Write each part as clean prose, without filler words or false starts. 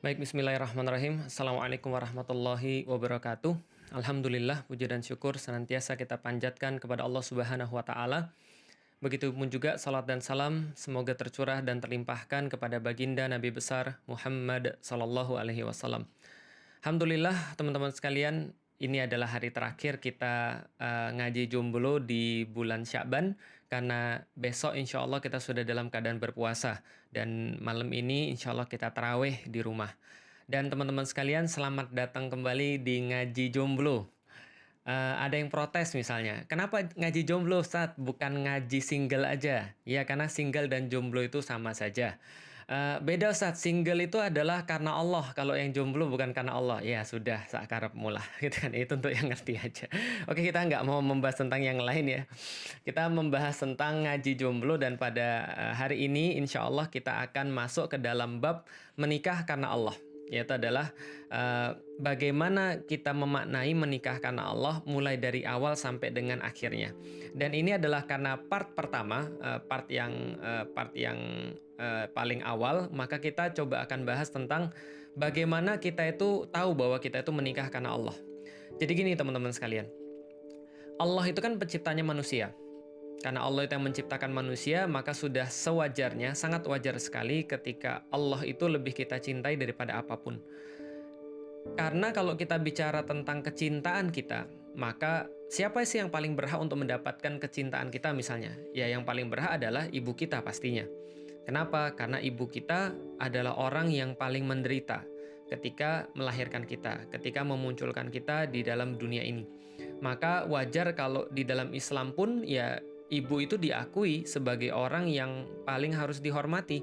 Baik, bismillahirrahmanirrahim. Assalamualaikum warahmatullahi wabarakatuh. Alhamdulillah, puji dan syukur senantiasa kita panjatkan kepada Allah Subhanahu wa Ta'ala. Begitupun juga salat dan salam semoga tercurah dan terlimpahkan kepada baginda Nabi besar Muhammad sallallahu alaihi wasallam. Alhamdulillah, teman-teman sekalian, ini adalah hari terakhir kita ngaji jomblo di bulan Sya'ban, karena besok insya Allah kita sudah dalam keadaan berpuasa, dan malam ini insya Allah kita tarawih di rumah. Dan teman-teman sekalian, selamat datang kembali di ngaji jomblo. Ada yang protes misalnya, kenapa ngaji jomblo Ustaz, bukan ngaji single aja? Ya, karena single dan jomblo itu sama saja. Beda Ustaz, single itu adalah karena Allah, kalau yang jomblo bukan karena Allah. Ya sudah, sakarep mula gitu kan, itu untuk yang ngerti aja. Oke, kita nggak mau membahas tentang yang lain ya. Kita membahas tentang ngaji jomblo, dan pada hari ini insya Allah kita akan masuk ke dalam bab menikah karena Allah. Yaitu adalah bagaimana kita memaknai menikah karena Allah mulai dari awal sampai dengan akhirnya. Dan ini adalah karena part pertama, part yang paling awal, maka kita coba akan bahas tentang bagaimana kita itu tahu bahwa kita itu menikah karena Allah. Jadi gini teman-teman sekalian, Allah itu kan penciptanya manusia. Karena Allah itu yang menciptakan manusia, maka sudah sewajarnya, sangat wajar sekali ketika Allah itu lebih kita cintai daripada apapun. Karena kalau kita bicara tentang kecintaan kita, maka siapa sih yang paling berhak untuk mendapatkan kecintaan kita misalnya? Ya, yang paling berhak adalah ibu kita pastinya. Kenapa? Karena ibu kita adalah orang yang paling menderita ketika melahirkan kita, ketika memunculkan kita di dalam dunia ini. Maka wajar kalau di dalam Islam pun ya ibu itu diakui sebagai orang yang paling harus dihormati.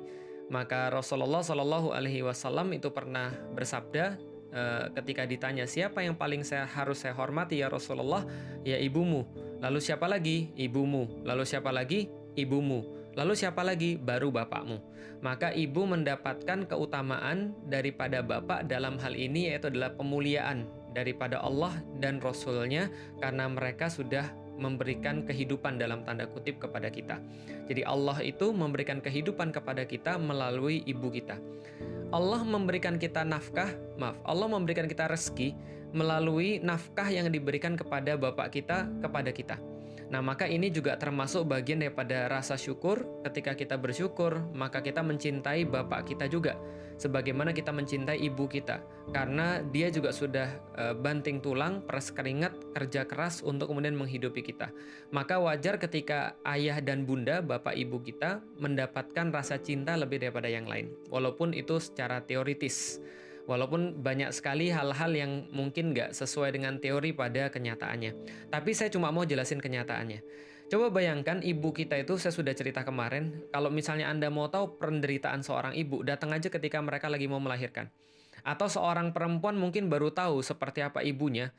Maka Rasulullah Shallallahu Alaihi Wasallam itu pernah bersabda ketika ditanya siapa yang paling harus saya hormati ya Rasulullah, ya ibumu. Lalu siapa lagi? Ibumu. Lalu siapa lagi? Ibumu. Lalu siapa lagi? Baru bapakmu. Maka ibu mendapatkan keutamaan daripada bapak dalam hal ini, yaitu adalah pemuliaan daripada Allah dan Rasul-Nya, karena mereka sudah memberikan kehidupan dalam tanda kutip kepada kita. Jadi Allah itu memberikan kehidupan kepada kita melalui ibu kita. Allah memberikan kita Allah memberikan kita rezeki melalui nafkah yang diberikan kepada bapak kita kepada kita. Nah, maka ini juga termasuk bagian daripada rasa syukur. Ketika kita bersyukur, maka kita mencintai bapak kita juga, sebagaimana kita mencintai ibu kita, karena dia juga sudah banting tulang, peras keringat, kerja keras untuk kemudian menghidupi kita. Maka wajar ketika ayah dan bunda, bapak ibu kita, mendapatkan rasa cinta lebih daripada yang lain, walaupun itu secara teoritis. Walaupun banyak sekali hal-hal yang mungkin nggak sesuai dengan teori pada kenyataannya. Tapi saya cuma mau jelasin kenyataannya. Coba bayangkan ibu kita itu, saya sudah cerita kemarin, kalau misalnya Anda mau tahu penderitaan seorang ibu, datang aja ketika mereka lagi mau melahirkan. Atau seorang perempuan mungkin baru tahu seperti apa ibunya,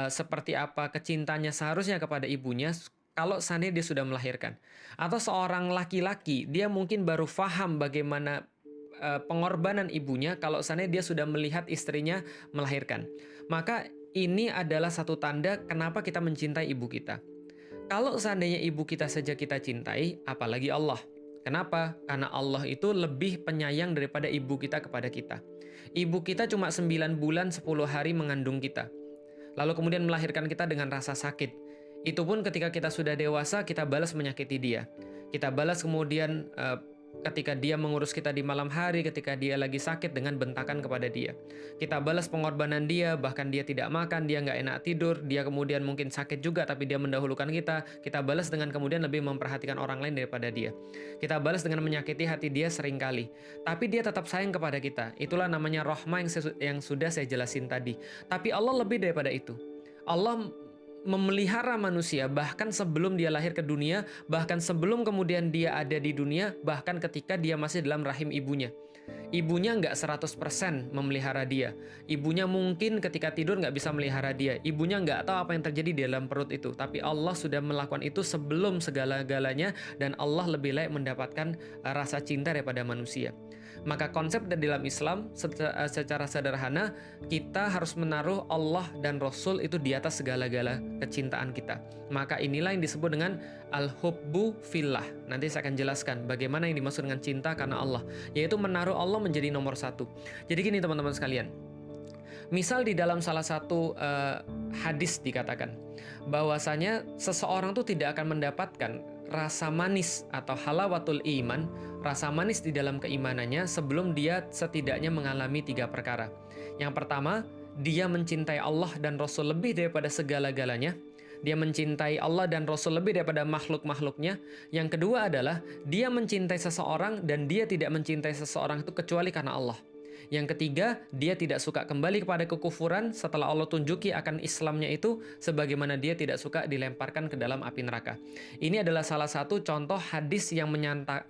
seperti apa kecintanya seharusnya kepada ibunya, kalau seandainya dia sudah melahirkan. Atau seorang laki-laki, dia mungkin baru paham bagaimana pengorbanan ibunya kalau seandainya dia sudah melihat istrinya melahirkan. Maka ini adalah satu tanda kenapa kita mencintai ibu kita. Kalau seandainya ibu kita saja kita cintai, apalagi Allah. Kenapa? Karena Allah itu lebih penyayang daripada ibu kita kepada kita. Ibu kita cuma 9 bulan 10 hari mengandung kita, lalu kemudian melahirkan kita dengan rasa sakit. Itu pun ketika kita sudah dewasa, kita balas menyakiti dia. Kita balas kemudian ketika dia mengurus kita di malam hari, ketika dia lagi sakit, dengan bentakan kepada dia. Kita balas pengorbanan dia, bahkan dia tidak makan, dia nggak enak tidur, dia kemudian mungkin sakit juga, tapi dia mendahulukan kita. Kita balas dengan kemudian lebih memperhatikan orang lain daripada dia. Kita balas dengan menyakiti hati dia seringkali. Tapi dia tetap sayang kepada kita. Itulah namanya rahmah yang sudah saya jelasin tadi. Tapi Allah lebih daripada itu. Allah memelihara manusia bahkan sebelum dia lahir ke dunia, bahkan sebelum kemudian dia ada di dunia, bahkan ketika dia masih dalam rahim ibunya. Ibunya nggak 100% memelihara dia. Ibunya mungkin ketika tidur nggak bisa melihara dia. Ibunya nggak tahu apa yang terjadi di dalam perut itu. Tapi Allah sudah melakukan itu sebelum segala-galanya, dan Allah lebih layak mendapatkan rasa cinta daripada manusia. Maka konsep dari dalam Islam secara sederhana, kita harus menaruh Allah dan Rasul itu di atas segala-gala kecintaan kita. Maka inilah yang disebut dengan al-hubbu fillah. Nanti saya akan jelaskan bagaimana yang dimaksud dengan cinta karena Allah, yaitu menaruh Allah menjadi nomor satu. Jadi gini teman-teman sekalian, misal di dalam salah satu hadis dikatakan bahwasanya seseorang tuh tidak akan mendapatkan rasa manis atau halawatul iman, rasa manis di dalam keimanannya sebelum dia setidaknya mengalami 3 perkara. Yang pertama, dia mencintai Allah dan Rasul lebih daripada segala-galanya. Dia mencintai Allah dan Rasul lebih daripada makhluk-makhluknya. Yang kedua adalah dia mencintai seseorang dan dia tidak mencintai seseorang itu kecuali karena Allah. Yang ketiga, dia tidak suka kembali kepada kekufuran setelah Allah tunjuki akan Islamnya itu, sebagaimana dia tidak suka dilemparkan ke dalam api neraka. Ini adalah salah satu contoh hadis yang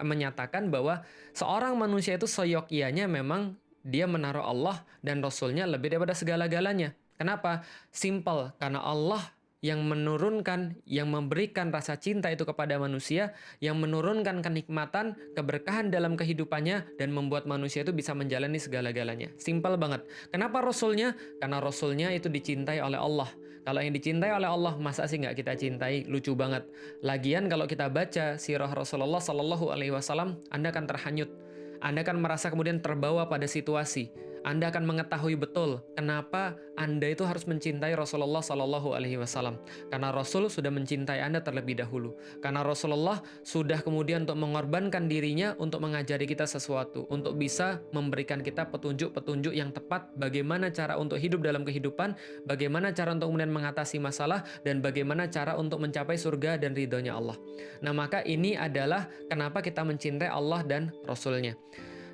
menyatakan bahwa seorang manusia itu seyogyanya memang dia menaruh Allah dan Rasulnya lebih daripada segala-galanya. Kenapa? Simple, karena Allah yang menurunkan, yang memberikan rasa cinta itu kepada manusia, yang menurunkan kenikmatan, keberkahan dalam kehidupannya, dan membuat manusia itu bisa menjalani segala-galanya. Simpel banget. Kenapa Rasulnya? Karena Rasulnya itu dicintai oleh Allah. Kalau yang dicintai oleh Allah, masa sih nggak kita cintai? Lucu banget. Lagian kalau kita baca sirah Rasulullah Sallallahu Alaihi Wasallam, Anda akan terhanyut. Anda akan merasa kemudian terbawa pada situasi. Anda akan mengetahui betul kenapa Anda itu harus mencintai Rasulullah Sallallahu Alaihi Wasallam. Karena Rasul sudah mencintai Anda terlebih dahulu. Karena Rasulullah sudah kemudian untuk mengorbankan dirinya untuk mengajari kita sesuatu, untuk bisa memberikan kita petunjuk-petunjuk yang tepat bagaimana cara untuk hidup dalam kehidupan, bagaimana cara untuk kemudian mengatasi masalah, dan bagaimana cara untuk mencapai surga dan ridhonya Allah. Nah, maka ini adalah kenapa kita mencintai Allah dan Rasulnya.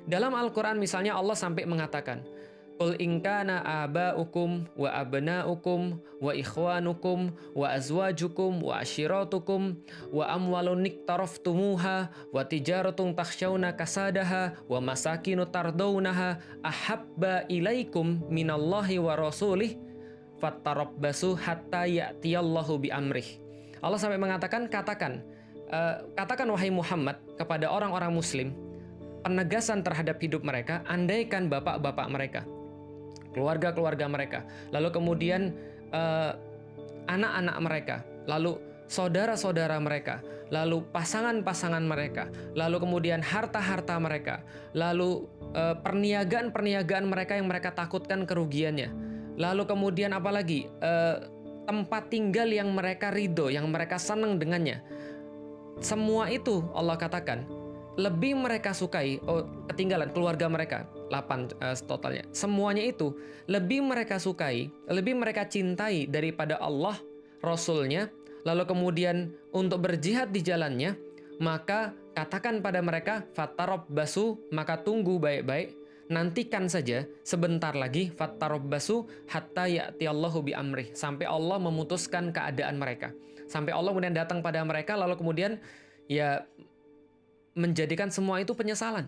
Dalam Al-Quran misalnya Allah sampai mengatakan, Qul in kana aba'ukum wa abna'ukum wa ikhwanukum wa azwajukum wa ashiratukum wa amwalun iktaraftumuha wa tijaratun takhshawna kasadaha wa masakinu tardawnaha ahabba ilaikum minallahi wa rasulih fattarabbasu hatta ya'tiyallahu bi amrih. Allah sampai mengatakan, katakan wahai Muhammad kepada orang-orang muslim, penegasan terhadap hidup mereka, andaikan bapak-bapak mereka, keluarga-keluarga mereka, lalu kemudian anak-anak mereka, lalu saudara-saudara mereka, lalu pasangan-pasangan mereka, lalu kemudian harta-harta mereka, lalu perniagaan-perniagaan mereka yang mereka takutkan kerugiannya, lalu kemudian apalagi tempat tinggal yang mereka ridho, yang mereka senang dengannya. Semua itu Allah katakan lebih mereka sukai, ketinggalan keluarga mereka, 8 totalnya. Semuanya itu lebih mereka sukai, lebih mereka cintai daripada Allah, Rasulnya, lalu kemudian untuk berjihad di jalannya, maka katakan pada mereka, fattarabbasu, maka tunggu baik-baik, nantikan saja sebentar lagi, fattarabbasu hatta ya'tiyallahu bi amrih, sampai Allah memutuskan keadaan mereka. Sampai Allah kemudian datang pada mereka, lalu kemudian ya menjadikan semua itu penyesalan.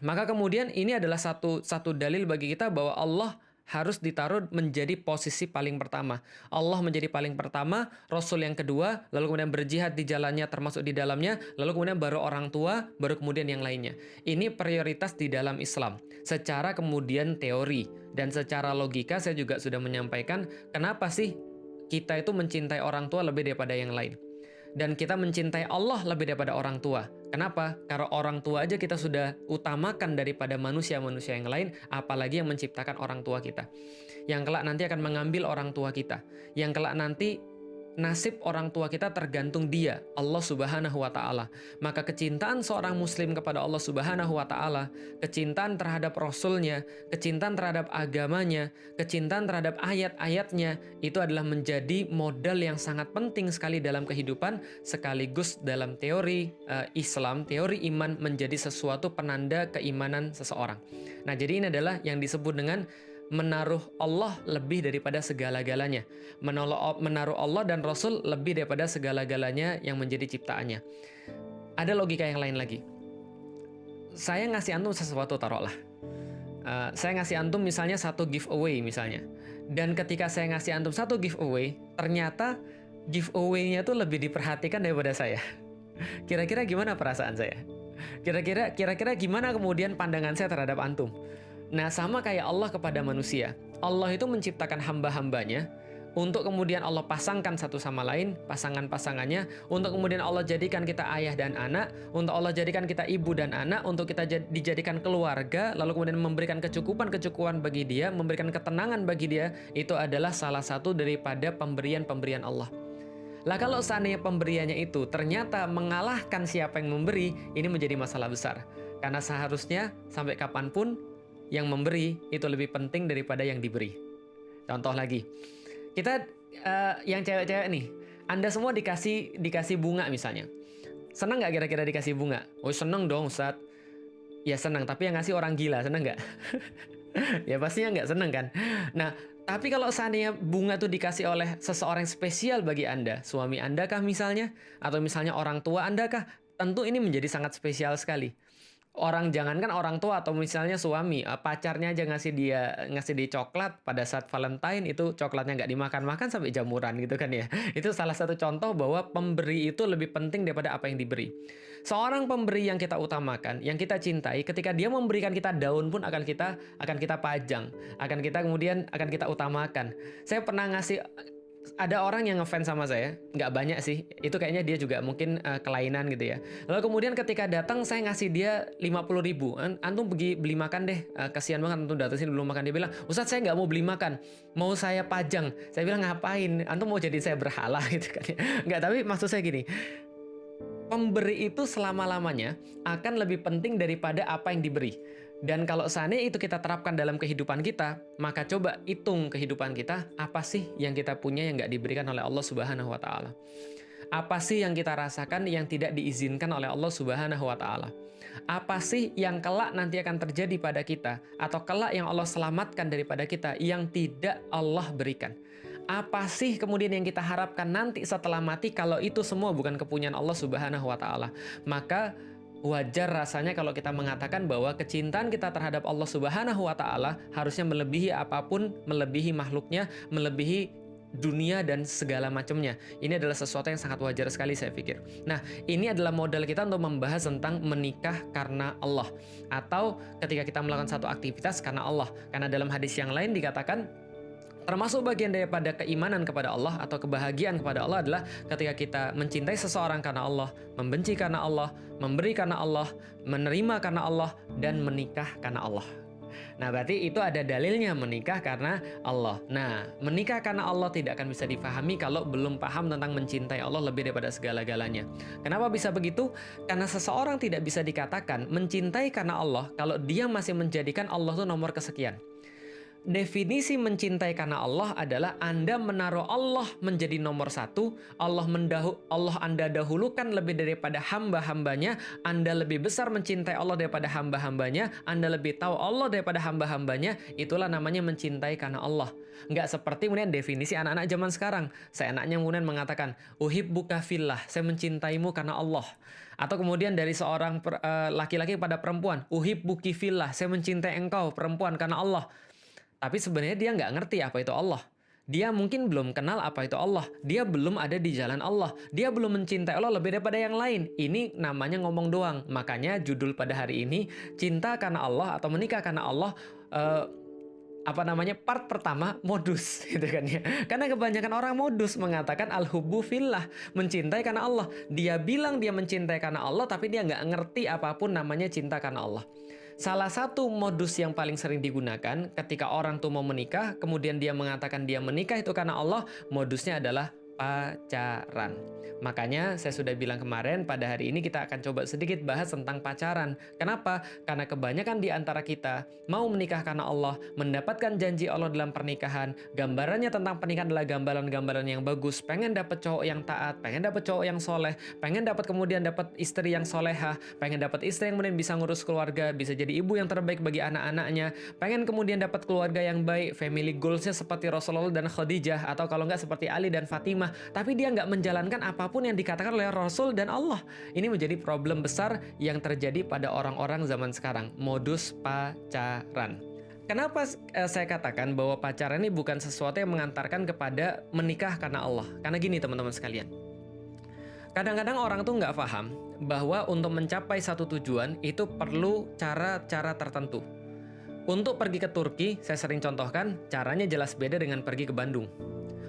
Maka kemudian ini adalah satu dalil bagi kita bahwa Allah harus ditaruh menjadi posisi paling pertama. Allah menjadi paling pertama, Rasul yang kedua, lalu kemudian berjihad di jalannya termasuk di dalamnya, lalu kemudian baru orang tua, baru kemudian yang lainnya. Ini prioritas di dalam Islam. Secara kemudian teori dan secara logika saya juga sudah menyampaikan kenapa sih kita itu mencintai orang tua lebih daripada yang lain. Dan kita mencintai Allah lebih daripada orang tua. Kenapa? Karena orang tua aja kita sudah utamakan daripada manusia-manusia yang lain, apalagi yang menciptakan orang tua kita. Yang kelak nanti akan mengambil orang tua kita. Yang kelak nanti nasib orang tua kita tergantung dia, Allah Subhanahu wa Ta'ala. Maka kecintaan seorang muslim kepada Allah Subhanahu wa Ta'ala, kecintaan terhadap Rasulnya, kecintaan terhadap agamanya, kecintaan terhadap ayat-ayatnya, itu adalah menjadi modal yang sangat penting sekali dalam kehidupan, sekaligus dalam teori Islam, teori iman menjadi sesuatu penanda keimanan seseorang. Nah, jadi ini adalah yang disebut dengan menaruh Allah lebih daripada segala-galanya. Menaruh Allah dan Rasul lebih daripada segala-galanya yang menjadi ciptaannya. Ada logika yang lain lagi. Saya ngasih antum sesuatu, taruhlah. Saya ngasih antum misalnya satu giveaway misalnya. Dan ketika saya ngasih antum satu giveaway, ternyata giveaway-nya tuh lebih diperhatikan daripada saya. Kira-kira gimana perasaan saya? Kira-kira gimana kemudian pandangan saya terhadap antum? Nah, sama kayak Allah kepada manusia. Allah itu menciptakan hamba-hambanya untuk kemudian Allah pasangkan satu sama lain, pasangan-pasangannya, untuk kemudian Allah jadikan kita ayah dan anak, untuk Allah jadikan kita ibu dan anak, untuk kita dijadikan keluarga, lalu kemudian memberikan kecukupan bagi dia, memberikan ketenangan bagi dia, itu adalah salah satu daripada pemberian-pemberian Allah. Lah kalau seandainya pemberiannya itu ternyata mengalahkan siapa yang memberi, ini menjadi masalah besar. Karena seharusnya sampai kapanpun yang memberi itu lebih penting daripada yang diberi. Contoh lagi, kita yang cewek-cewek nih, Anda semua dikasih bunga misalnya. Senang nggak kira-kira dikasih bunga? Oh seneng dong Ustadz. Ya senang, tapi yang ngasih orang gila, senang nggak? Ya pastinya nggak seneng kan? Nah, tapi kalau seandainya bunga tuh dikasih oleh seseorang spesial bagi Anda, suami Anda kah misalnya? Atau misalnya orang tua Anda kah? Tentu ini menjadi sangat spesial sekali. Jangankan orang tua atau misalnya suami, pacarnya aja ngasih dia coklat pada saat Valentine, itu coklatnya nggak dimakan-makan sampai jamuran gitu kan ya. Itu salah satu contoh bahwa pemberi itu lebih penting daripada apa yang diberi. Seorang pemberi yang kita utamakan, yang kita cintai, ketika dia memberikan kita daun pun akan kita pajang, akan kita utamakan. Saya pernah ada orang yang ngefans sama saya, nggak banyak sih, itu kayaknya dia juga mungkin kelainan gitu ya. Lalu kemudian ketika datang saya ngasih dia 50.000, antum pergi beli makan deh, kasihan banget antum datang sini belum makan. Dia bilang, Ustadz saya nggak mau beli makan, mau saya pajang. Saya bilang ngapain, antum mau jadi saya berhala gitu kan ya. Nggak, tapi maksud saya gini, pemberi itu selama-lamanya akan lebih penting daripada apa yang diberi. Dan kalau seandainya itu kita terapkan dalam kehidupan kita, maka coba hitung kehidupan kita, apa sih yang kita punya yang nggak diberikan oleh Allah Subhanahu wa Ta'ala? Apa sih yang kita rasakan yang tidak diizinkan oleh Allah Subhanahu wa Ta'ala? Apa sih yang kelak nanti akan terjadi pada kita, atau kelak yang Allah selamatkan daripada kita yang tidak Allah berikan? Apa sih kemudian yang kita harapkan nanti setelah mati kalau itu semua bukan kepunyaan Allah Subhanahu wa Ta'ala? Maka wajar rasanya kalau kita mengatakan bahwa kecintaan kita terhadap Allah Subhanahu wa Ta'ala harusnya melebihi apapun, melebihi makhluknya, melebihi dunia dan segala macamnya. Ini adalah sesuatu yang sangat wajar sekali saya pikir. Nah, ini adalah modal kita untuk membahas tentang menikah karena Allah, atau ketika kita melakukan satu aktivitas karena Allah. Karena dalam hadis yang lain dikatakan, termasuk bagian daripada keimanan kepada Allah atau kebahagiaan kepada Allah adalah ketika kita mencintai seseorang karena Allah, membenci karena Allah, memberi karena Allah, menerima karena Allah, dan menikah karena Allah. Nah, berarti itu ada dalilnya menikah karena Allah. Nah, menikah karena Allah tidak akan bisa difahami kalau belum paham tentang mencintai Allah lebih daripada segala-galanya. Kenapa bisa begitu? Karena seseorang tidak bisa dikatakan mencintai karena Allah kalau dia masih menjadikan Allah itu nomor kesekian. Definisi mencintai karena Allah adalah Anda menaruh Allah menjadi nomor satu, Allah Anda dahulukan lebih daripada hamba-hambanya, Anda lebih besar mencintai Allah daripada hamba-hambanya, Anda lebih tahu Allah daripada hamba-hambanya, itulah namanya mencintai karena Allah. Nggak seperti kemudian definisi anak-anak zaman sekarang. Saya anaknya kemudian mengatakan, uhibbuka fillah, saya mencintaimu karena Allah. Atau kemudian dari seorang laki-laki pada perempuan, uhibbuki fillah, saya mencintai engkau perempuan karena Allah. Tapi sebenarnya dia nggak ngerti apa itu Allah. Dia mungkin belum kenal apa itu Allah. Dia belum ada di jalan Allah. Dia belum mencintai Allah lebih daripada yang lain. Ini namanya ngomong doang. Makanya judul pada hari ini, cinta karena Allah atau menikah karena Allah, part pertama modus gitu kan ya. Karena kebanyakan orang modus mengatakan al-hubbu fillah, mencintai karena Allah. Dia bilang dia mencintai karena Allah, tapi dia nggak ngerti apapun namanya cinta karena Allah. Salah satu modus yang paling sering digunakan ketika orang tuh mau menikah, kemudian dia mengatakan dia menikah itu karena Allah, modusnya adalah pacaran. Makanya saya sudah bilang kemarin, pada hari ini kita akan coba sedikit bahas tentang pacaran. Kenapa? Karena kebanyakan di antara kita mau menikah karena Allah, mendapatkan janji Allah dalam pernikahan. Gambarannya tentang pernikahan adalah gambaran-gambaran yang bagus. Pengen dapat cowok yang taat, pengen dapat cowok yang soleh, pengen dapat kemudian dapat istri yang solehah, pengen dapat istri yang kemudian bisa ngurus keluarga, bisa jadi ibu yang terbaik bagi anak-anaknya, pengen kemudian dapat keluarga yang baik, family goals-nya seperti Rasulullah dan Khadijah, atau kalau nggak seperti Ali dan Fatimah. Tapi dia nggak menjalankan apapun yang dikatakan oleh Rasul dan Allah. Ini menjadi problem besar yang terjadi pada orang-orang zaman sekarang. Modus pacaran. Kenapa saya katakan bahwa pacaran ini bukan sesuatu yang mengantarkan kepada menikah karena Allah? Karena gini teman-teman sekalian. Kadang-kadang orang tuh nggak paham bahwa untuk mencapai satu tujuan itu perlu cara-cara tertentu. Untuk pergi ke Turki, saya sering contohkan, caranya jelas beda dengan pergi ke Bandung.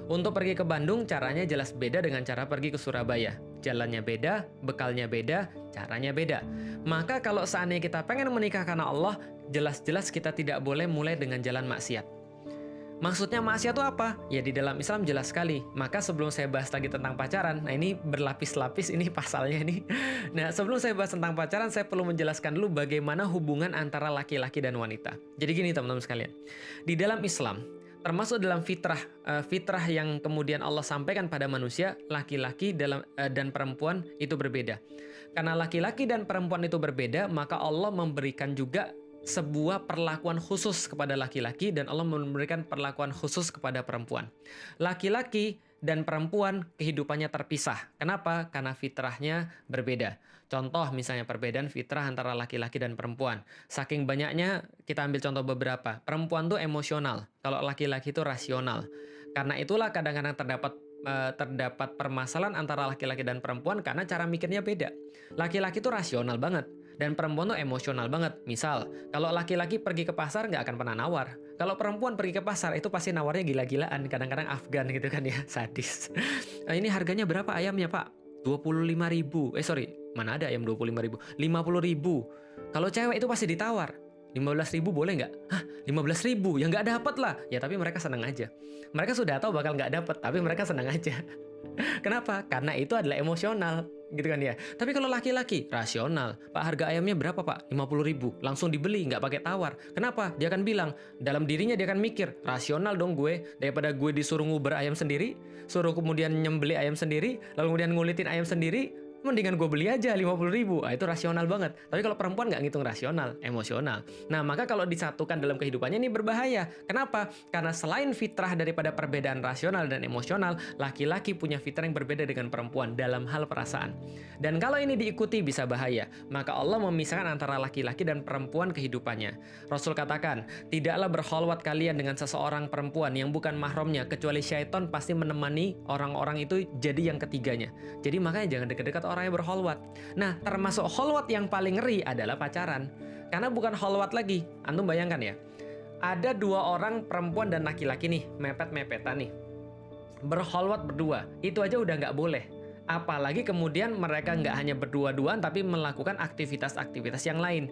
Untuk pergi ke Bandung, caranya jelas beda dengan cara pergi ke Surabaya. Jalannya beda, bekalnya beda, caranya beda. Maka kalau seandainya kita pengen menikah karena Allah, jelas-jelas kita tidak boleh mulai dengan jalan maksiat. Maksudnya maksiat itu apa? Ya di dalam Islam jelas sekali. Maka sebelum saya bahas lagi tentang pacaran, nah ini berlapis-lapis ini pasalnya ini. Nah sebelum saya bahas tentang pacaran, saya perlu menjelaskan dulu bagaimana hubungan antara laki-laki dan wanita. Jadi gini teman-teman sekalian, di dalam Islam, termasuk dalam fitrah yang kemudian Allah sampaikan pada manusia, laki-laki dan perempuan itu berbeda. Karena laki-laki dan perempuan itu berbeda, maka Allah memberikan juga sebuah perlakuan khusus kepada laki-laki dan Allah memberikan perlakuan khusus kepada perempuan. Laki-laki dan perempuan kehidupannya terpisah. Kenapa? Karena fitrahnya berbeda. Contoh misalnya perbedaan fitrah antara laki-laki dan perempuan. Saking banyaknya kita ambil contoh beberapa. Perempuan tuh emosional, kalau laki-laki itu rasional. Karena itulah kadang-kadang terdapat permasalahan antara laki-laki dan perempuan karena cara mikirnya beda. Laki-laki itu rasional banget dan perempuan tuh emosional banget. Misal, kalau laki-laki pergi ke pasar nggak akan pernah nawar. Kalau perempuan pergi ke pasar itu pasti nawarnya gila-gilaan, kadang-kadang Afgan gitu kan ya, sadis. Ini harganya berapa ayamnya Pak? 25.000. Mana ada ayam 25.000? 50.000. Kalau cewek itu pasti ditawar. 15.000 boleh nggak? Hah, 15.000? Ya nggak dapet lah. Ya tapi mereka senang aja. Mereka sudah tahu bakal nggak dapet, tapi mereka senang aja. Kenapa? Karena itu adalah emosional, gitu kan ya. Tapi kalau laki-laki, rasional. Pak, harga ayamnya berapa Pak? 50.000. Langsung dibeli, nggak pakai tawar. Kenapa? Dia akan bilang, dalam dirinya dia akan mikir, rasional dong gue, daripada gue disuruh nguber ayam sendiri, suruh kemudian nyembeli ayam sendiri, lalu kemudian ngulitin ayam sendiri, mendingan gue beli aja 50.000. Itu rasional banget. Tapi kalau perempuan nggak ngitung rasional, emosional. Nah, maka kalau disatukan dalam kehidupannya ini berbahaya. Kenapa? Karena selain fitrah daripada perbedaan rasional dan emosional, laki-laki punya fitrah yang berbeda dengan perempuan dalam hal perasaan. Dan kalau ini diikuti bisa bahaya. Maka Allah memisahkan antara laki-laki dan perempuan kehidupannya. Rasul katakan, tidaklah berkholwat kalian dengan seseorang perempuan yang bukan mahramnya, kecuali syaitan pasti menemani orang-orang itu jadi yang ketiganya. Jadi makanya jangan dekat-dekat orang yang berkholwat. Nah, termasuk kholwat yang paling ngeri adalah pacaran. Karena bukan kholwat lagi. Antum bayangkan ya, ada dua orang perempuan dan laki-laki nih, mepet-mepetan nih. Berkholwat berdua, itu aja udah nggak boleh. Apalagi kemudian mereka nggak hanya berdua-duaan, tapi melakukan aktivitas-aktivitas yang lain.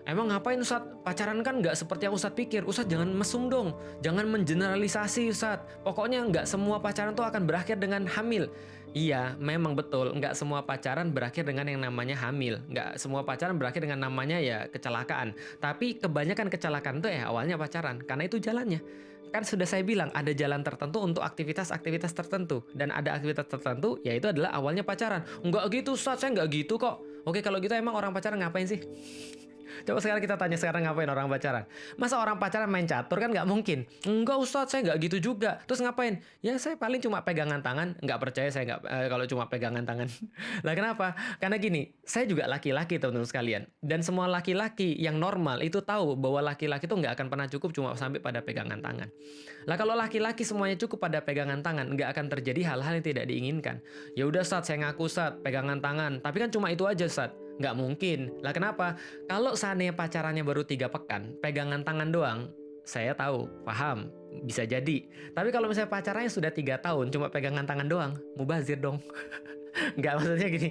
Emang ngapain Ustadz? Pacaran kan nggak seperti yang Ustadz pikir. Ustadz jangan mesum dong. Jangan mengeneralisasi Ustadz. Pokoknya nggak semua pacaran tuh akan berakhir dengan hamil. Iya, memang betul. Nggak semua pacaran berakhir dengan yang namanya hamil. Nggak semua pacaran berakhir dengan namanya ya kecelakaan. Tapi kebanyakan kecelakaan tuh awalnya pacaran. Karena itu jalannya. Kan sudah saya bilang ada jalan tertentu untuk aktivitas-aktivitas tertentu. Dan ada aktivitas tertentu yaitu adalah awalnya pacaran. Nggak gitu Ustadz, saya nggak gitu kok. Oke, kalau gitu emang orang pacaran ngapain sih? Coba sekarang kita tanya sekarang ngapain orang pacaran? Masa orang pacaran main catur kan nggak mungkin. Enggak Ustadz, saya nggak gitu juga. Terus ngapain? Ya saya paling cuma pegangan tangan. Nggak percaya saya nggak kalau cuma pegangan tangan. Lah kenapa? Karena gini, saya juga laki-laki teman-teman sekalian. Dan semua laki-laki yang normal itu tahu bahwa laki-laki itu nggak akan pernah cukup cuma sampai pada pegangan tangan. Lah kalau laki-laki semuanya cukup pada pegangan tangan, nggak akan terjadi hal-hal yang tidak diinginkan. Ya udah Ustadz, saya ngaku Ustadz, pegangan tangan. Tapi kan cuma itu aja Ustadz. Nggak mungkin. Lah kenapa? Kalau seandainya pacarannya baru 3 pekan, pegangan tangan doang, saya tahu, paham, bisa jadi. Tapi kalau misalnya pacarannya sudah 3 tahun, cuma pegangan tangan doang, mubazir dong. Nggak, maksudnya gini,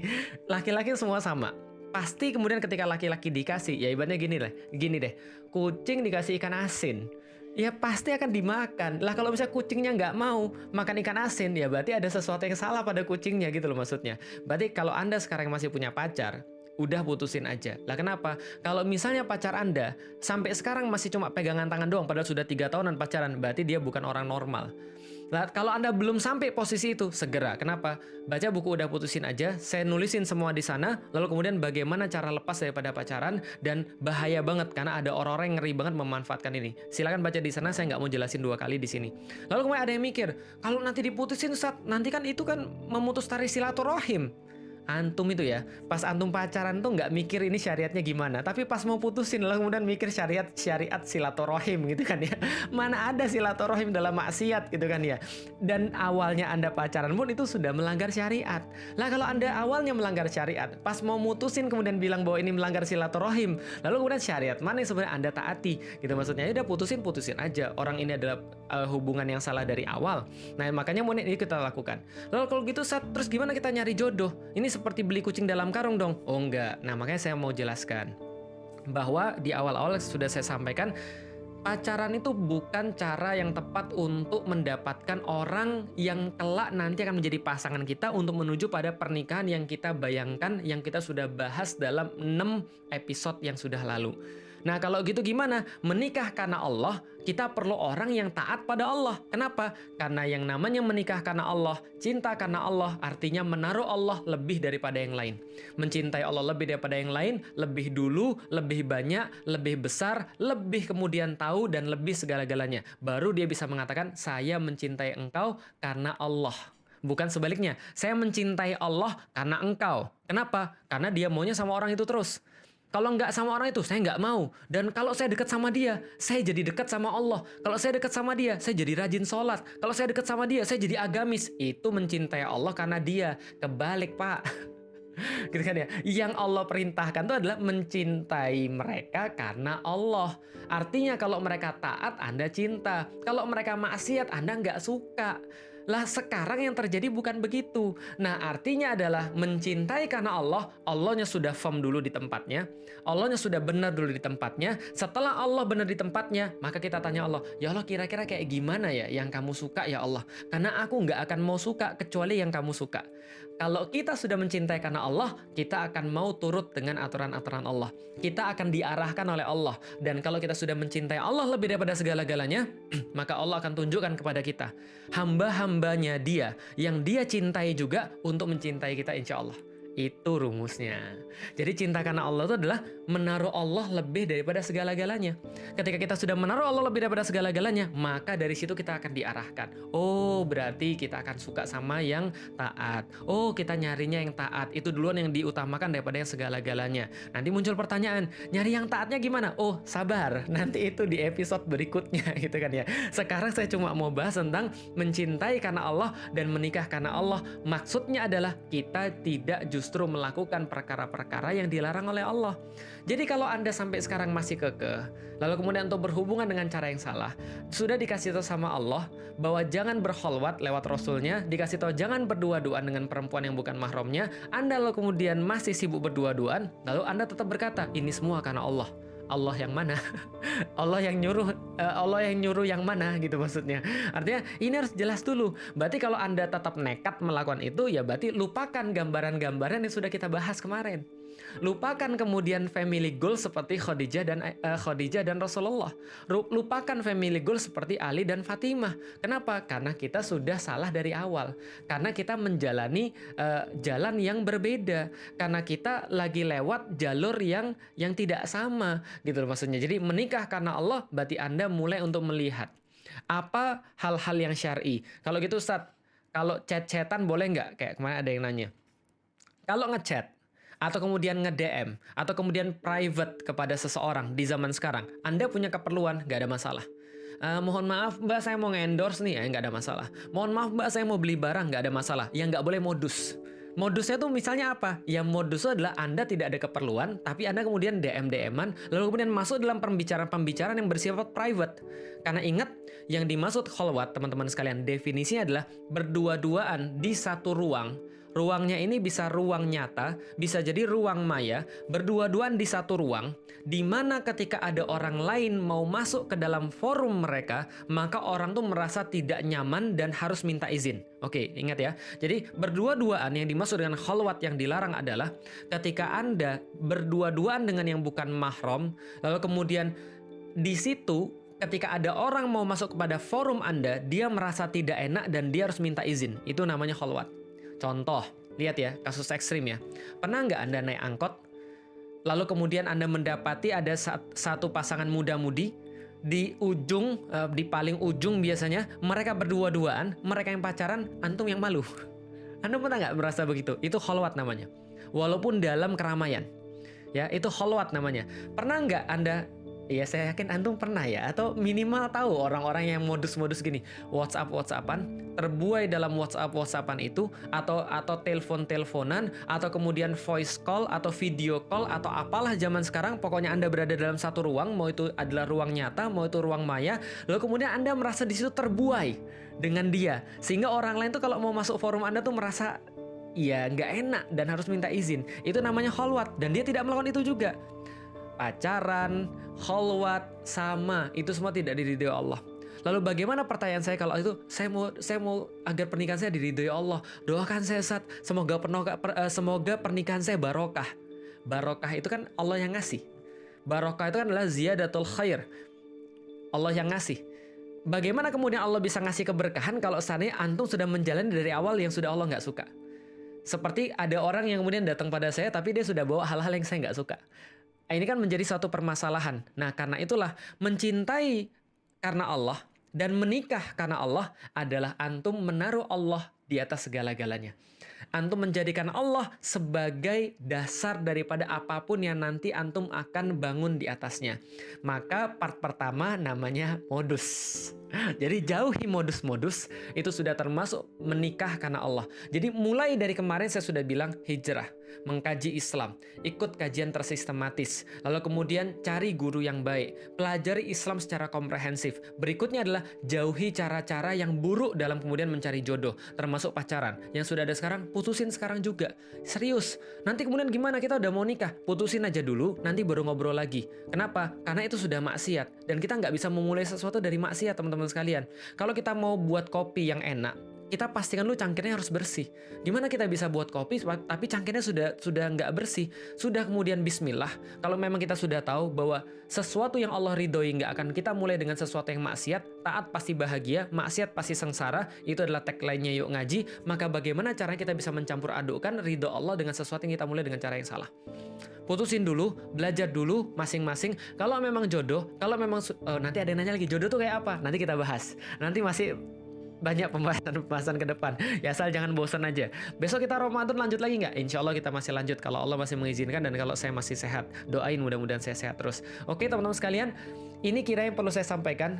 laki-laki semua sama. Pasti kemudian ketika laki-laki dikasih, ya ibaratnya gini deh, kucing dikasih ikan asin, ya pasti akan dimakan. Lah kalau misalnya kucingnya nggak mau makan ikan asin, ya berarti ada sesuatu yang salah pada kucingnya gitu loh maksudnya. Berarti kalau Anda sekarang masih punya pacar, udah putusin aja. Lah kenapa? Kalau misalnya pacar Anda sampai sekarang masih cuma pegangan tangan doang padahal sudah 3 tahunan pacaran, berarti dia bukan orang normal. Lah kalau Anda belum sampai posisi itu, segera. Kenapa? Baca buku Udah Putusin Aja, saya nulisin semua di sana, lalu kemudian bagaimana cara lepas daripada pacaran, dan bahaya banget karena ada orang-orang yang ngeri banget memanfaatkan ini. Silakan baca di sana, saya nggak mau jelasin 2 kali di sini. Lalu kemudian ada yang mikir, kalau nanti diputusin Ustaz, nanti kan itu kan memutus tali silaturahim. Antum itu ya, pas antum pacaran tuh nggak mikir ini syariatnya gimana, tapi pas mau putusin lalu kemudian mikir syariat silaturahim gitu kan ya. Mana ada silaturahim dalam maksiat gitu kan ya. Dan awalnya Anda pacaran pun itu sudah melanggar syariat. Lah kalau Anda awalnya melanggar syariat, pas mau mutusin kemudian bilang bahwa ini melanggar silaturahim, lalu kemudian syariat mana yang sebenarnya Anda taati gitu, maksudnya ya udah putusin aja. Orang ini adalah hubungan yang salah dari awal. Nah makanya mau ini kita lakukan. Lalu kalau gitu terus gimana kita nyari jodoh? Ini seperti beli kucing dalam karung dong? Oh enggak. Nah makanya saya mau jelaskan bahwa di awal-awal sudah saya sampaikan, pacaran itu bukan cara yang tepat untuk mendapatkan orang yang kelak nanti akan menjadi pasangan kita untuk menuju pada pernikahan yang kita bayangkan, yang kita sudah bahas dalam 6 episode yang sudah lalu. Nah kalau gitu gimana? Menikah karena Allah, kita perlu orang yang taat pada Allah. Kenapa? Karena yang namanya menikah karena Allah, cinta karena Allah, artinya menaruh Allah lebih daripada yang lain. Mencintai Allah lebih daripada yang lain, lebih dulu, lebih banyak, lebih besar, lebih kemudian tahu, dan lebih segala-galanya. Baru dia bisa mengatakan, saya mencintai engkau karena Allah. Bukan sebaliknya, saya mencintai Allah karena engkau. Kenapa? Karena dia maunya sama orang itu terus. Kalau nggak sama orang itu, saya nggak mau. Dan kalau saya dekat sama dia, saya jadi dekat sama Allah. Kalau saya dekat sama dia, saya jadi rajin sholat. Kalau saya dekat sama dia, saya jadi agamis. Itu mencintai Allah karena dia. Kebalik, Pak. Gitu kan ya. Yang Allah perintahkan itu adalah mencintai mereka karena Allah. Artinya kalau mereka taat, Anda cinta. Kalau mereka maksiat, Anda nggak suka. Lah sekarang yang terjadi bukan begitu. Nah artinya adalah mencintai karena Allah, Allahnya sudah firm dulu di tempatnya, Allahnya sudah benar dulu di tempatnya. Setelah Allah benar di tempatnya, maka kita tanya Allah, ya Allah kira-kira kayak gimana ya yang kamu suka ya Allah. Karena aku nggak akan mau suka kecuali yang kamu suka. Kalau kita sudah mencintai karena Allah, kita akan mau turut dengan aturan-aturan Allah. Kita akan diarahkan oleh Allah. Dan kalau kita sudah mencintai Allah lebih daripada segala-galanya, maka Allah akan tunjukkan kepada kita hamba-hambanya dia, yang dia cintai juga untuk mencintai kita insya Allah. Itu rumusnya. Jadi cinta karena Allah itu adalah menaruh Allah lebih daripada segala-galanya. Ketika kita sudah menaruh Allah lebih daripada segala-galanya, maka dari situ kita akan diarahkan. Oh, berarti kita akan suka sama yang taat. Oh, kita nyarinya yang taat. Itu duluan yang diutamakan daripada yang segala-galanya. Nanti muncul pertanyaan, nyari yang taatnya gimana? Oh, sabar. Nanti itu di episode berikutnya gitu kan ya. Sekarang saya cuma mau bahas tentang mencintai karena Allah dan menikah karena Allah. Maksudnya adalah kita tidak justru melakukan perkara-perkara yang dilarang oleh Allah. Jadi kalau Anda sampai sekarang masih kekeh, lalu kemudian untuk berhubungan dengan cara yang salah, sudah dikasih tahu sama Allah bahwa jangan berkholwat lewat Rasulnya, dikasih tahu jangan berdua-duaan dengan perempuan yang bukan mahramnya, Anda lalu kemudian masih sibuk berdua-duaan, lalu Anda tetap berkata, ini semua karena Allah. Allah yang mana? Allah yang nyuruh yang mana gitu maksudnya. Artinya ini harus jelas dulu. Berarti kalau Anda tetap nekat melakukan itu, ya berarti lupakan gambaran-gambaran yang sudah kita bahas kemarin. Lupakan kemudian family goal seperti Khadijah dan Rasulullah. Lupakan family goal seperti Ali dan Fatimah. Kenapa? Karena kita sudah salah dari awal. Karena kita menjalani jalan yang berbeda. Karena kita lagi lewat jalur yang tidak sama gitu loh maksudnya. Jadi menikah karena Allah berarti Anda mulai untuk melihat apa hal-hal yang syar'i. Kalau gitu Ustaz, kalau chat-chatan boleh nggak? Kayak kemarin ada yang nanya. Kalau ngechat atau kemudian nge-DM, atau kemudian private kepada seseorang di zaman sekarang, Anda punya keperluan, nggak ada masalah. Mohon maaf Mbak, saya mau nge-endorse nih, nggak ada masalah. Mohon maaf Mbak, saya mau beli barang, nggak ada masalah. Yang nggak boleh modus. Modusnya tuh misalnya apa? Ya modusnya adalah Anda tidak ada keperluan, tapi Anda kemudian DM-DM-an, lalu kemudian masuk dalam pembicaraan-pembicaraan yang bersifat private. Karena ingat, yang dimaksud kholwat, teman-teman sekalian, definisinya adalah berdua-duaan di satu ruang. Ruangnya ini bisa ruang nyata, bisa jadi ruang maya, berdua-duaan di satu ruang, di mana ketika ada orang lain mau masuk ke dalam forum mereka, maka orang tuh merasa tidak nyaman dan harus minta izin. Oke, ingat ya. Jadi berdua-duaan yang dimaksud dengan khalwat yang dilarang adalah ketika Anda berdua-duaan dengan yang bukan mahram, lalu kemudian di situ ketika ada orang mau masuk kepada forum Anda, dia merasa tidak enak dan dia harus minta izin. Itu namanya khalwat. Contoh, lihat ya, kasus ekstrim ya. Pernah nggak Anda naik angkot, lalu kemudian Anda mendapati ada satu pasangan muda-mudi, di paling ujung biasanya, mereka berdua-duaan, mereka yang pacaran, antum yang malu. Anda pernah nggak merasa begitu? Itu kholwat namanya. Walaupun dalam keramaian. Ya, itu kholwat namanya. Pernah nggak Anda, ya saya yakin antum pernah ya, atau minimal tahu orang-orang yang modus-modus gini, WhatsApp-WhatsAppan, terbuai dalam WhatsApp-WhatsAppan itu, atau telepon-teleponan, atau kemudian voice call, atau video call, atau apalah zaman sekarang, pokoknya Anda berada dalam satu ruang, mau itu adalah ruang nyata, mau itu ruang maya, lalu kemudian Anda merasa di situ terbuai dengan dia, sehingga orang lain tuh kalau mau masuk forum Anda tuh merasa ya nggak enak dan harus minta izin. Itu namanya kholwat, dan dia tidak melakukan itu juga. Pacaran, kholwat, sama, itu semua tidak diridhoi Allah. Lalu bagaimana, pertanyaan saya kalau itu, saya mau agar pernikahan saya diridhoi Allah. Doakan saya, Ustaz, semoga pernikahan saya barokah. Barokah itu kan Allah yang ngasih. Barokah itu kan adalah ziyadatul khair. Allah yang ngasih. Bagaimana kemudian Allah bisa ngasih keberkahan kalau seandainya antum sudah menjalani dari awal yang sudah Allah nggak suka? Seperti ada orang yang kemudian datang pada saya, tapi dia sudah bawa hal-hal yang saya nggak suka. Ini kan menjadi suatu permasalahan. Nah, karena itulah mencintai karena Allah dan menikah karena Allah adalah antum menaruh Allah di atas segala-galanya. Antum menjadikan Allah sebagai dasar daripada apapun yang nanti antum akan bangun di atasnya. Maka part pertama namanya modus. Jadi jauhi modus-modus, itu sudah termasuk menikah karena Allah. Jadi mulai dari kemarin saya sudah bilang hijrah, mengkaji Islam, ikut kajian tersistematis, lalu kemudian cari guru yang baik, pelajari Islam secara komprehensif. Berikutnya adalah jauhi cara-cara yang buruk dalam kemudian mencari jodoh, termasuk pacaran. Yang sudah ada sekarang, putusin sekarang juga. Serius, nanti kemudian gimana, kita udah mau nikah, putusin aja dulu, nanti baru ngobrol lagi. Kenapa? Karena itu sudah maksiat, dan kita nggak bisa memulai sesuatu dari maksiat, teman-teman sekalian. Kalau kita mau buat kopi yang enak, kita pastikan dulu cangkirnya harus bersih. Gimana kita bisa buat kopi tapi cangkirnya sudah nggak bersih? Sudah kemudian bismillah. Kalau memang kita sudah tahu bahwa sesuatu yang Allah ridhoi nggak akan kita mulai dengan sesuatu yang maksiat, taat pasti bahagia, maksiat pasti sengsara, itu adalah tagline-nya Yuk Ngaji, maka bagaimana caranya kita bisa mencampur adukkan ridho Allah dengan sesuatu yang kita mulai dengan cara yang salah? Putusin dulu, belajar dulu masing-masing. Kalau memang jodoh, kalau memang nanti ada yang nanya lagi, jodoh tuh kayak apa? Nanti kita bahas. Nanti masih banyak pembahasan ke depan. Ya asal jangan bosan aja. Besok kita Ramadan lanjut lagi nggak? Insya Allah kita masih lanjut kalau Allah masih mengizinkan dan kalau saya masih sehat. Doain mudah-mudahan saya sehat terus. Oke teman-teman sekalian, ini kira yang perlu saya sampaikan.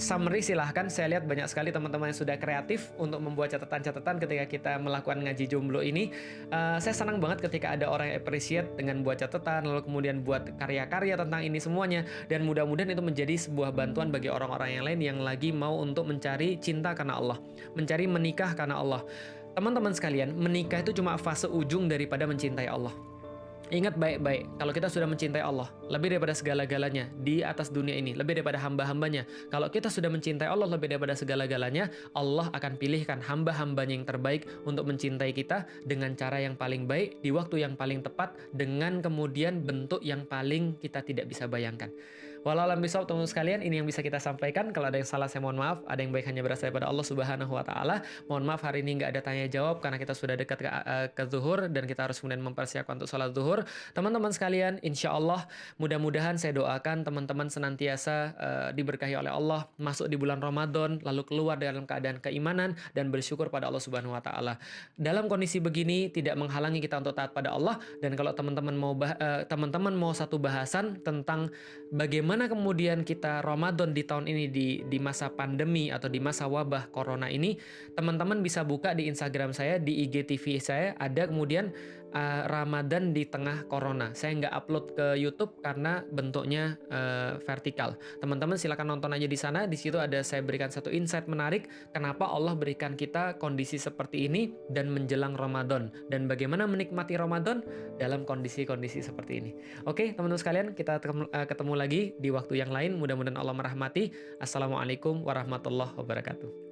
Summary silahkan, saya lihat banyak sekali teman-teman yang sudah kreatif untuk membuat catatan-catatan ketika kita melakukan ngaji jomblo ini. Saya senang banget ketika ada orang yang appreciate dengan buat catatan, lalu kemudian buat karya-karya tentang ini semuanya, dan mudah-mudahan itu menjadi sebuah bantuan bagi orang-orang yang lain yang lagi mau untuk mencari cinta karena Allah, mencari menikah karena Allah. Teman-teman sekalian, menikah itu cuma fase ujung daripada mencintai Allah. Ingat baik-baik, kalau kita sudah mencintai Allah, lebih daripada segala-galanya di atas dunia ini, lebih daripada hamba-hambanya. Kalau kita sudah mencintai Allah lebih daripada segala-galanya, Allah akan pilihkan hamba-hambanya yang terbaik untuk mencintai kita dengan cara yang paling baik, di waktu yang paling tepat, dengan kemudian bentuk yang paling kita tidak bisa bayangkan. Walau alam bisawab teman-teman sekalian, ini yang bisa kita sampaikan. Kalau ada yang salah saya mohon maaf, ada yang baik hanya berasal daripada Allah Subhanahu wa taala. Mohon maaf hari ini nggak ada tanya jawab karena kita sudah dekat ke zuhur dan kita harus kemudian mempersiapkan untuk sholat zuhur. Teman-teman sekalian, insya Allah mudah-mudahan saya doakan teman-teman senantiasa diberkahi oleh Allah, masuk di bulan Ramadan, lalu keluar dalam keadaan keimanan dan bersyukur pada Allah Subhanahu wa taala. Dalam kondisi begini tidak menghalangi kita untuk taat pada Allah, dan kalau teman-teman mau satu bahasan tentang bagaimana kemudian kita Ramadan di tahun ini di masa pandemi atau di masa wabah corona ini, teman-teman bisa buka di Instagram saya, di IGTV saya ada kemudian Ramadan di tengah corona. Saya nggak upload ke YouTube karena bentuknya vertikal. Teman-teman silakan nonton aja di sana. Di situ ada saya berikan satu insight menarik kenapa Allah berikan kita kondisi seperti ini dan menjelang Ramadan, dan bagaimana menikmati Ramadan dalam kondisi-kondisi seperti ini. Oke, teman-teman sekalian, kita ketemu lagi di waktu yang lain. Mudah-mudahan Allah merahmati. Assalamualaikum warahmatullahi wabarakatuh.